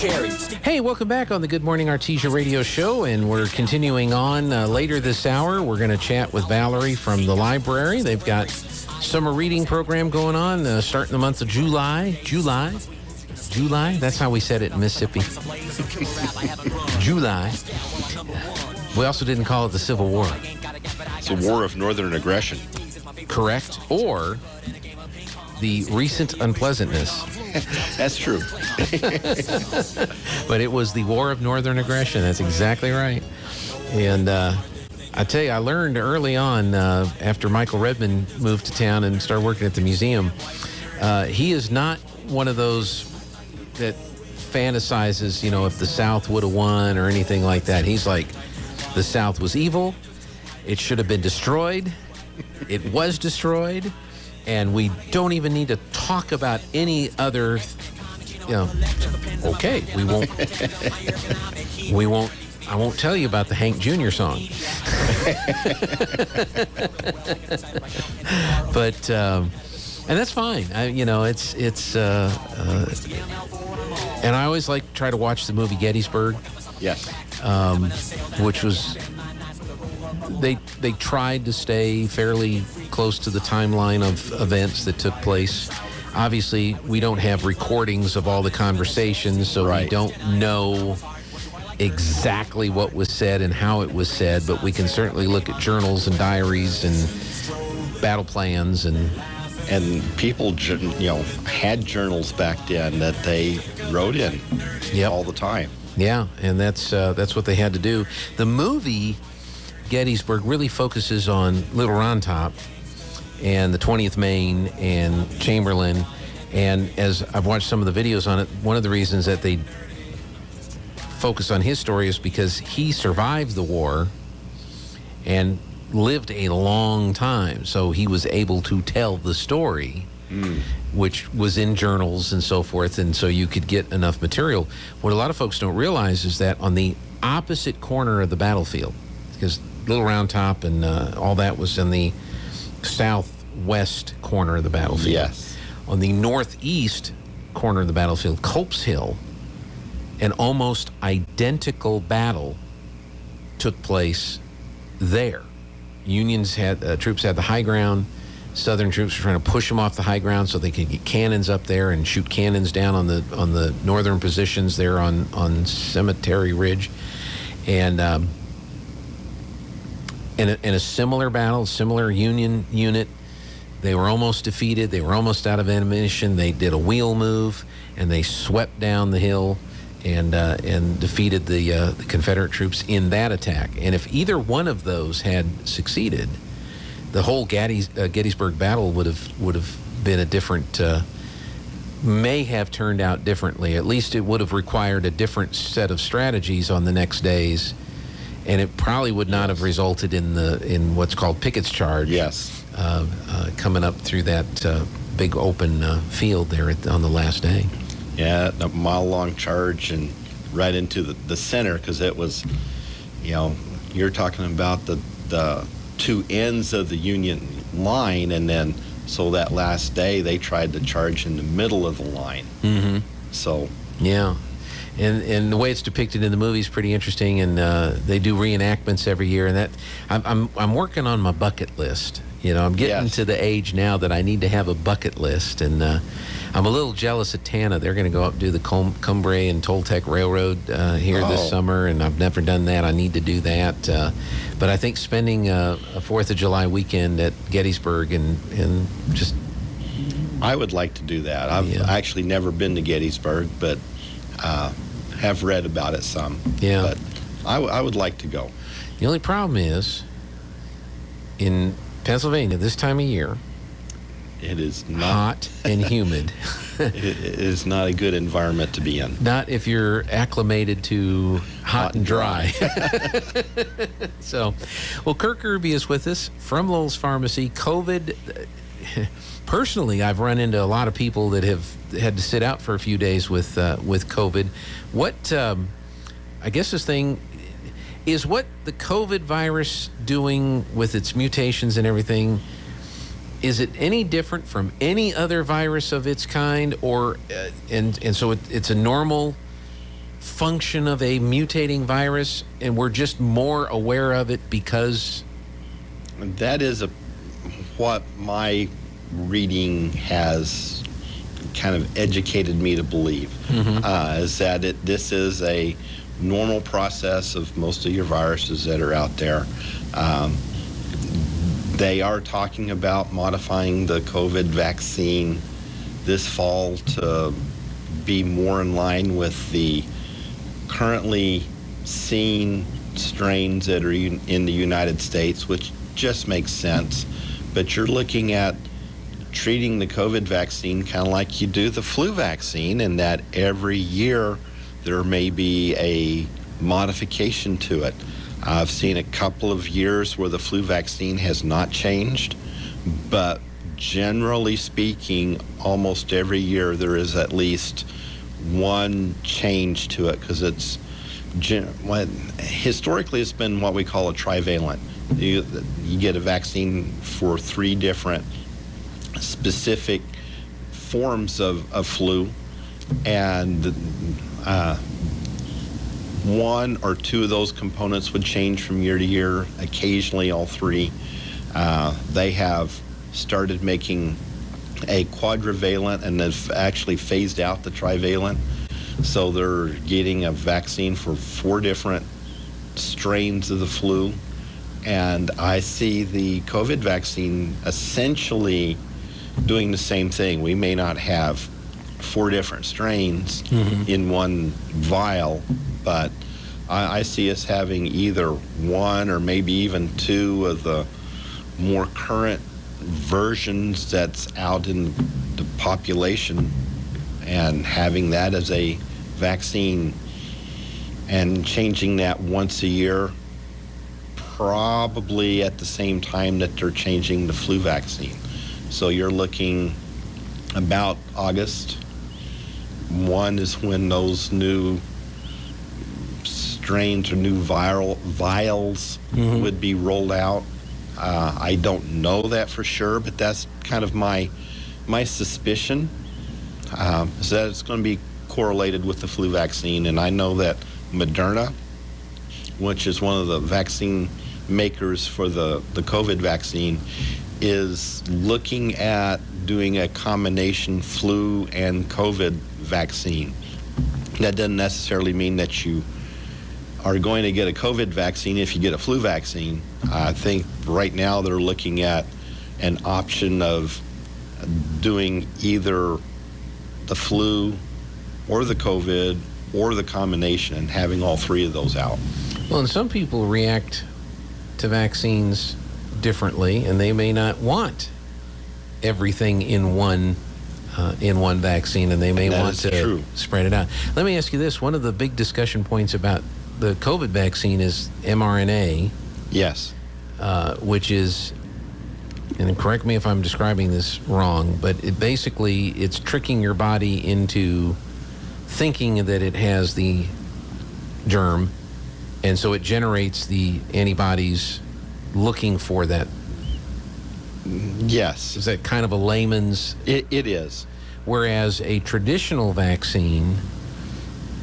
Hey, welcome back on the Good Morning Artesia radio show, and we're continuing on later this hour. We're going to chat with Valerie from the library. They've got summer reading program going on starting the month of July. July? That's how we said it in Mississippi. July. We also didn't call it the Civil War. It's a war of northern aggression. Correct. Or the recent unpleasantness. That's true. But it was the War of Northern Aggression. That's exactly right. And I tell you, I learned early on after Michael Redmond moved to town and started working at the museum, he is not one of those that fantasizes, if the South would have won or anything like that. He's like, the South was evil. It should have been destroyed. It was destroyed. And we don't even need to talk about any other, okay, we won't, I won't tell you about the Hank Jr. song. But, and that's fine. And I always try to watch the movie Gettysburg. Yes. Which was, they tried to stay fairly close to the timeline of events that took place. Obviously, we don't have recordings of all the conversations, so right. We don't know exactly what was said and how it was said, but we can certainly look at journals and diaries and battle plans and people, had journals back then that they wrote in all the time. Yeah, and that's what they had to do. The movie Gettysburg really focuses on Little Round Top and the 20th Maine and Chamberlain. And as I've watched some of the videos on it, one of the reasons that they focus on his story is because he survived the war and lived a long time. So he was able to tell the story, which was in journals and so forth. And so you could get enough material. What a lot of folks don't realize is that on the opposite corner of the battlefield, because Little Round Top and all that was in the southwest corner of the battlefield. Yes. On the northeast corner of the battlefield, Culp's Hill, an almost identical battle took place there. Unions troops had the high ground. Southern troops were trying to push them off the high ground so they could get cannons up there and shoot cannons down on the northern positions there on Cemetery Ridge. And in a similar battle, similar Union unit, they were almost defeated. They were almost out of ammunition. They did a wheel move, and they swept down the hill and defeated the Confederate troops in that attack. And if either one of those had succeeded, the whole Gettysburg battle would have been a different, may have turned out differently. At least it would have required a different set of strategies on the next days. And it probably would not have resulted in what's called Pickett's charge. Yes. Coming up through that big open field there on the last day. Yeah, a mile-long charge and right into the center, because it was, you're talking about the two ends of the Union line, and then so that last day they tried to charge in the middle of the line. Mm-hmm. So. Yeah. And the way it's depicted in the movie is pretty interesting, and they do reenactments every year. And that I'm working on my bucket list. I'm getting to the age now that I need to have a bucket list, and I'm a little jealous of Tana. They're going to go up and do the Cumbrae and Toltec Railroad here this summer, and I've never done that. I need to do that. But I think spending a 4th of July weekend at Gettysburg and just... I would like to do that. I've actually never been to Gettysburg, but have read about it some. Yeah. But I would like to go. The only problem is, in Pennsylvania this time of year, it is not hot and humid. It is not a good environment to be in. Not if you're acclimated to hot and dry. So, well, Kirk Irby is with us from Lowell's Pharmacy. COVID, personally, I've run into a lot of people that have had to sit out for a few days with COVID. What, I guess this thing, is what the COVID virus doing with its mutations and everything, is it any different from any other virus of its kind, or and so it's a normal function of a mutating virus, and we're just more aware of it because? That is what my reading has kind of educated me to believe, is that this is a normal process of most of your viruses that are out there. They are talking about modifying the COVID vaccine this fall to be more in line with the currently seen strains that are in the United States, which just makes sense. But you're looking at treating the COVID vaccine kind of like you do the flu vaccine, in that every year there may be a modification to it. I've seen a couple of years where the flu vaccine has not changed, but generally speaking, almost every year there is at least one change to it, because it's historically it's been what we call a trivalent. You get a vaccine for 3 different specific forms of flu, and 1 or 2 of those components would change from year to year, occasionally all 3. They have started making a quadrivalent and have actually phased out the trivalent. So they're getting a vaccine for 4 different strains of the flu. And I see the COVID vaccine essentially doing the same thing. We may not have 4 different strains in one vial, but I see us having either 1 or maybe even 2 of the more current versions that's out in the population, and having that as a vaccine and changing that once a year, probably at the same time that they're changing the flu vaccine. So you're looking about August 1 is when those new strains or new vials would be rolled out. I don't know that for sure, but that's kind of my suspicion, is that it's going to be correlated with the flu vaccine. And I know that Moderna, which is one of the vaccine makers for the COVID vaccine, is looking at doing a combination flu and COVID vaccine. That doesn't necessarily mean that you are going to get a COVID vaccine if you get a flu vaccine. I think right now they're looking at an option of doing either the flu or the COVID or the combination, and having all 3 of those out. Well, and some people react to vaccines differently, and they may not want everything in one vaccine, and they may want to spread it out. Let me ask you this. One of the big discussion points about the COVID vaccine is mRNA. Yes. Which is, and correct me if I'm describing this wrong, but it's tricking your body into thinking that it has the germ, and so it generates the antibodies looking for that. Yes. Is that kind of a layman's? It is. Whereas a traditional vaccine,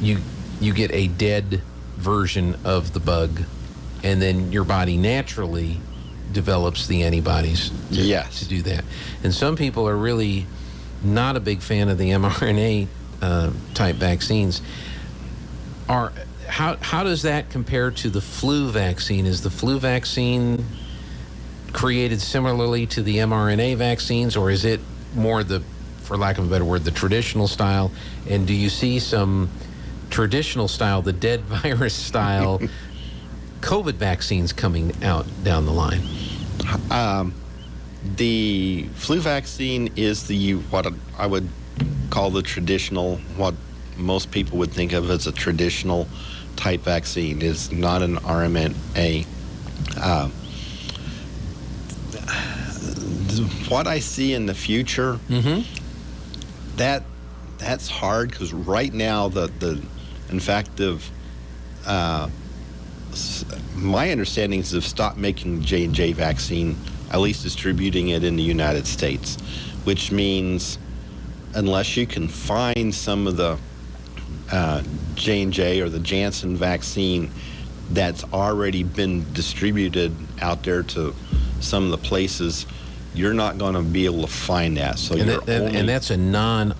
you get a dead version of the bug, and then your body naturally develops the antibodies to do that. And some people are really not a big fan of the mRNA type vaccines. How does that compare to the flu vaccine? Is the flu vaccine created similarly to the mRNA vaccines, or is it more for lack of a better word, the traditional style? And do you see some traditional style, the dead virus style COVID vaccines coming out down the line? The flu vaccine is what I would call the traditional, what most people would think of as a traditional type vaccine. Is not an RMNA. What I see in the future, that's hard, because right now my understanding is they've stopped making J&J vaccine, at least distributing it in the United States, which means unless you can find some of the J&J or the Janssen vaccine that's already been distributed out there to some of the places, you're not going to be able to find that. So and that's a non.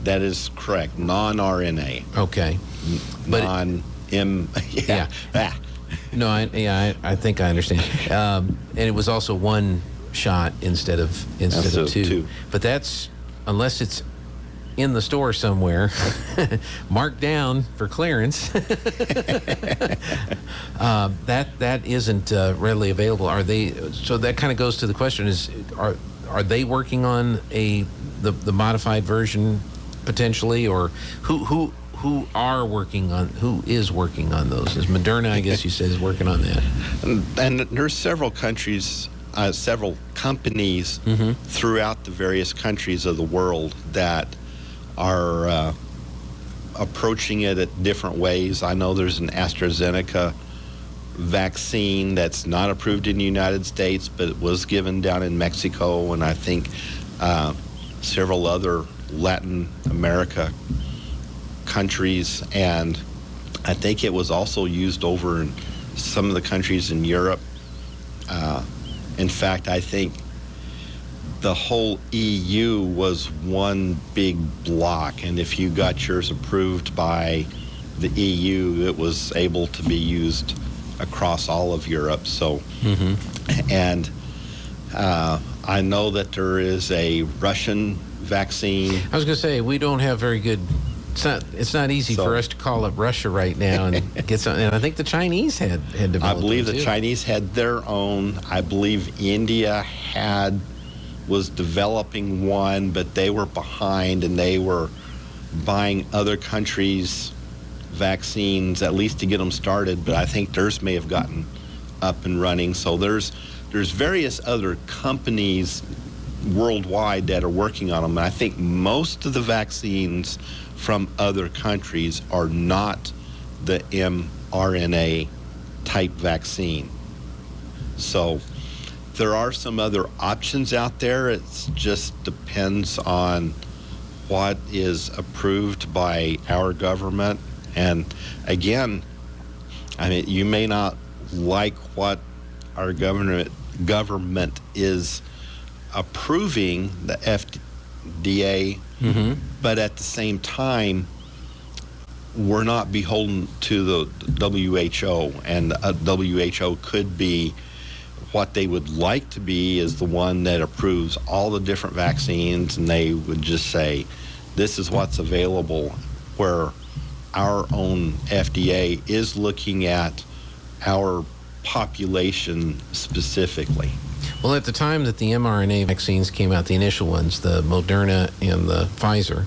That is correct, non-RNA. Okay, but non-M. Yeah. No, I think I understand. And it was also one shot instead of two. But that's, unless it's in the store somewhere, marked down for clearance. That isn't readily available. Are they? So that kind of goes to the question: are they working on the modified version potentially, or who is working on those? Is Moderna, I guess you said, is working on that? And there's several countries, several companies throughout the various countries of the world that are approaching it at different ways. I know there's an AstraZeneca vaccine that's not approved in the United States, but it was given down in Mexico, and I think several other Latin America countries, and I think it was also used over in some of the countries in Europe. In fact, I think the whole EU was one big block, and if you got yours approved by the EU, it was able to be used across all of Europe. So, and I know that there is a Russian vaccine. I was going to say, we don't have very good. It's not easy for us to call up Russia right now and get some. And I think the Chinese had developed. I believe the too. Chinese had their own. I believe India was developing one, but they were behind, and they were buying other countries' vaccines at least to get them started. But I think theirs may have gotten up and running. So there's various other companies worldwide that are working on them. And I think most of the vaccines from other countries are not the mRNA type vaccine. So there are some other options out there. It just depends on what is approved by our government. And again, I mean, you may not like what our government is approving, the FDA, but at the same time, we're not beholden to the WHO, and WHO could be what they would like to be is the one that approves all the different vaccines, and they would just say, this is what's available, where our own FDA is looking at our population specifically. Well, at the time that the mRNA vaccines came out, the initial ones, the Moderna and the Pfizer,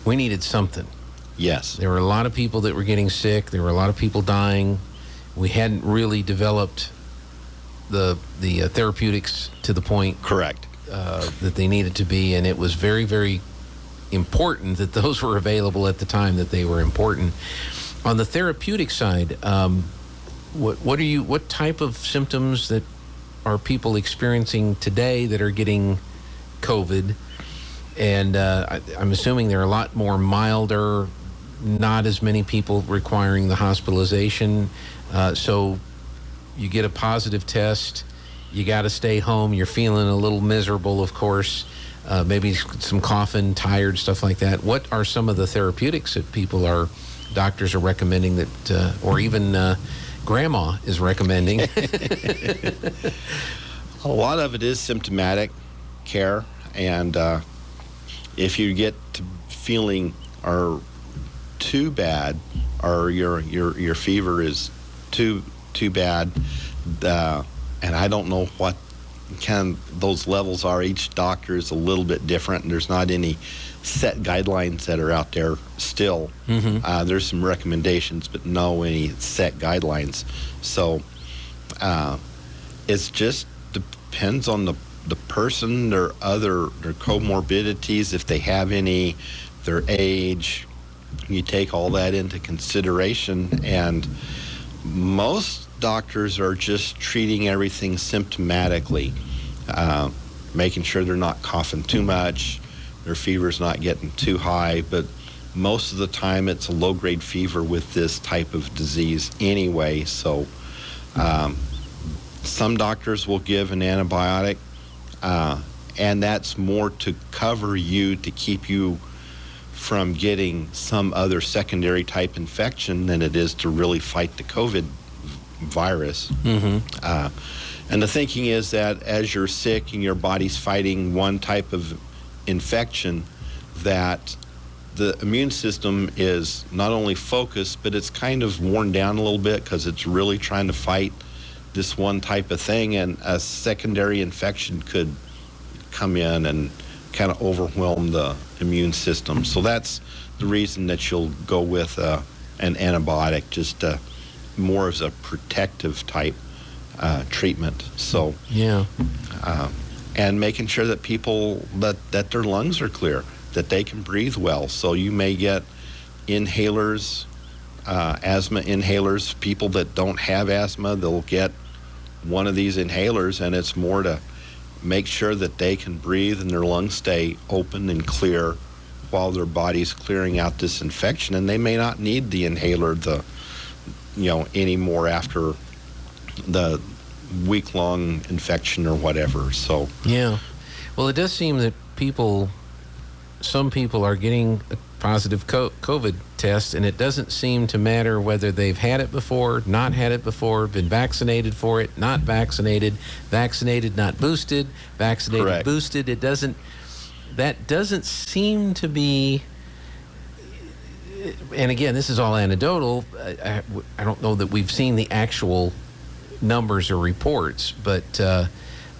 we needed something. Yes. There were a lot of people that were getting sick. There were a lot of people dying. We hadn't really developed the therapeutics to the point correct that they needed to be, and it was very, very important that those were available at the time that they were important. On the therapeutic side, what type of symptoms that are people experiencing today that are getting COVID? And I'm assuming they're a lot more milder, not as many people requiring the hospitalization. So you get a positive test, you got to stay home, you're feeling a little miserable, of course, maybe some coughing, tired, stuff like that. What are some of the therapeutics that doctors are recommending that, or even grandma is recommending? A lot of it is symptomatic care, and if you get to feeling or too bad, or your fever is too bad, and I don't know what those levels are. Each doctor is a little bit different, and there's not any set guidelines that are out there still. There's some recommendations, but no any set guidelines. So it's just depends on the person, their comorbidities, if they have any, their age. You take all that into consideration, and most doctors are just treating everything symptomatically, making sure they're not coughing too much, their fever's not getting too high, but most of the time it's a low-grade fever with this type of disease anyway. So some doctors will give an antibiotic, and that's more to cover you, to keep you from getting some other secondary type infection than it is to really fight the COVID virus. And the thinking is that as you're sick and your body's fighting one type of infection, that the immune system is not only focused, but it's kind of worn down a little bit because it's really trying to fight this one type of thing, and a secondary infection could come in and kind of overwhelm the immune system. So that's the reason that you'll go with an antibiotic, just more as a protective type treatment. So and making sure that people that their lungs are clear, that they can breathe well. So you may get inhalers, asthma inhalers. People that don't have asthma, they'll get one of these inhalers, and it's more to make sure that they can breathe and their lungs stay open and clear while their body's clearing out this infection. And they may not need the inhaler anymore after the week-long infection or whatever. So well, it does seem that some people are getting a positive COVID test, and it doesn't seem to matter whether they've had it before, not had it before, been vaccinated for it, not vaccinated, not boosted, vaccinated, correct, boosted. That doesn't seem to be, and again, this is all anecdotal. I don't know that we've seen the actual numbers or reports, but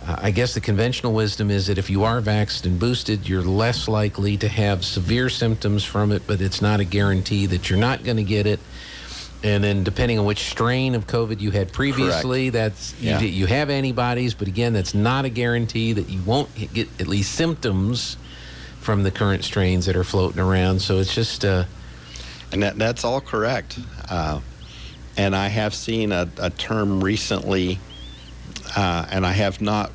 I guess the conventional wisdom is that if you are vaxxed and boosted, you're less likely to have severe symptoms from it, but it's not a guarantee that you're not going to get it. And then depending on which strain of COVID you had previously, you have antibodies, but again, that's not a guarantee that you won't get at least symptoms from the current strains that are floating around. So it's just... and that's all correct. And I have seen a term recently, and I have not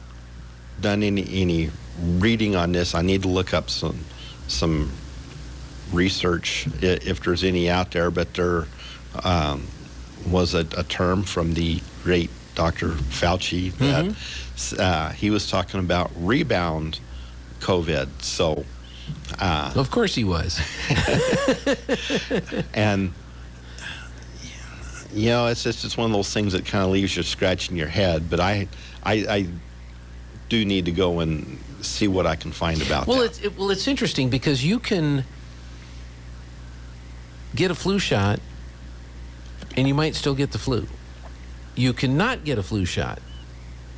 done any reading on this. I need to look up some research if there's any out there, but there was a term from the great Dr. Fauci that he was talking about rebound COVID. So of course he was. And it's just one of those things that kind of leaves you scratching your head. But I do need to go and see what I can find about that. It's interesting because you can get a flu shot and you might still get the flu. You cannot get a flu shot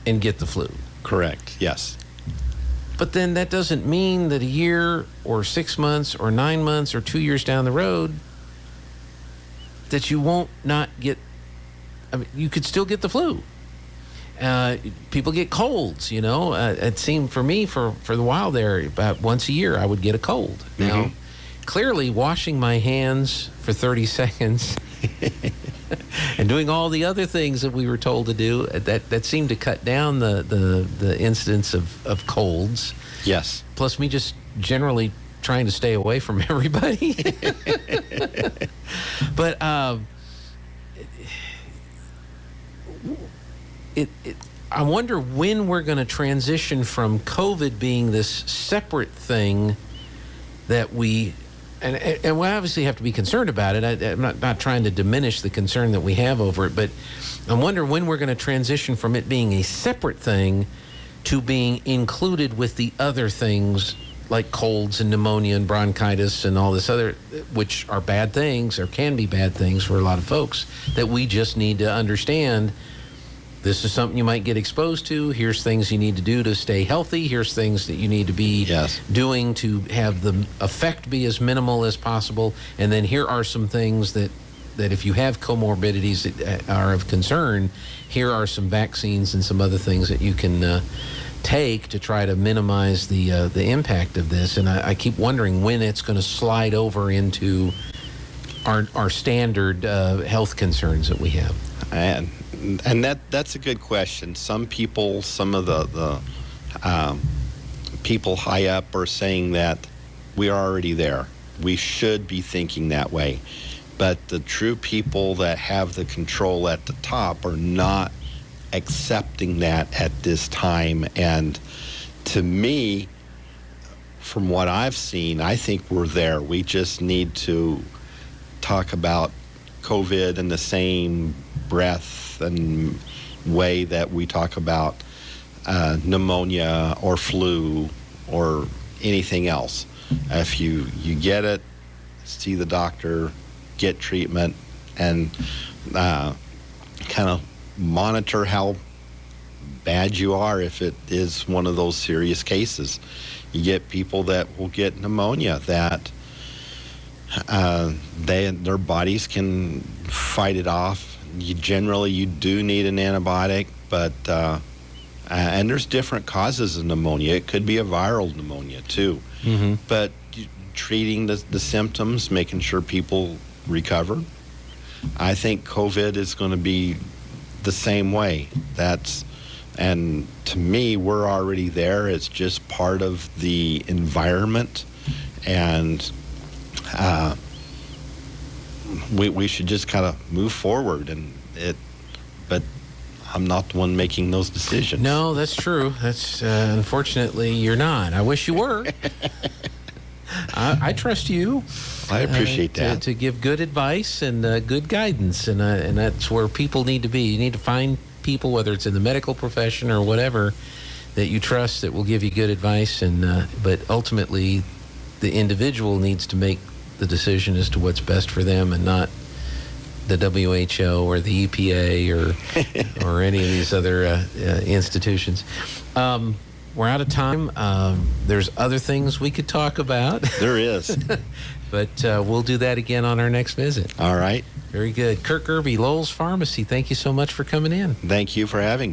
and get the flu. Correct, yes. But then that doesn't mean that a year or 6 months or 9 months or 2 years down the road that you won't not get, you could still get the flu. People get colds, it seemed for me for the while there, about once a year I would get a cold. Now, clearly washing my hands for 30 seconds and doing all the other things that we were told to do, that seemed to cut down the incidence of colds. Yes. Plus me just generally trying to stay away from everybody. But I wonder when we're going to transition from COVID being this separate thing that we obviously have to be concerned about it. I'm not trying to diminish the concern that we have over it, but I wonder when we're going to transition from it being a separate thing to being included with the other things like colds and pneumonia and bronchitis and all this other, which are bad things or can be bad things for a lot of folks, that we just need to understand. This is something you might get exposed to. Here's things you need to do to stay healthy. Here's things that you need to be doing to have the effect be as minimal as possible. And then here are some things that if you have comorbidities that are of concern, here are some vaccines and some other things that you can take to try to minimize the impact of this. And I keep wondering when it's going to slide over into our standard health concerns that we have. And that's a good question. Some people, some of the people high up are saying that we are already there. we should be thinking that way. But the true people that have the control at the top are not accepting that at this time. And to me, from what I've seen, I think we're there. We just need to talk about COVID in the same breath and way that we talk about pneumonia or flu or anything else. If you get it, see the doctor, get treatment, and kind of monitor how bad you are if it is one of those serious cases. You get people that will get pneumonia that their bodies can fight it off. You do need an antibiotic, but and there's different causes of pneumonia. It could be a viral pneumonia too. Mm-hmm. But treating the symptoms, making sure people recover. I think COVID is going to be the same way. And to me, we're already there. It's just part of the environment, and we should just kind of move forward. But I'm not the one making those decisions. No, that's true. That's unfortunately you're not. I wish you were. I trust you. I appreciate that. To give good advice and good guidance, and that's where people need to be. You need to find people, whether it's in the medical profession or whatever, that you trust that will give you good advice. But ultimately, the individual needs to make the decision as to what's best for them, and not the WHO or the EPA or any of these other institutions. We're out of time. There's other things we could talk about. There is. But we'll do that again on our next visit. All right. Very good. Kirk Irby, Lowell's Pharmacy, thank you so much for coming in. Thank you for having me.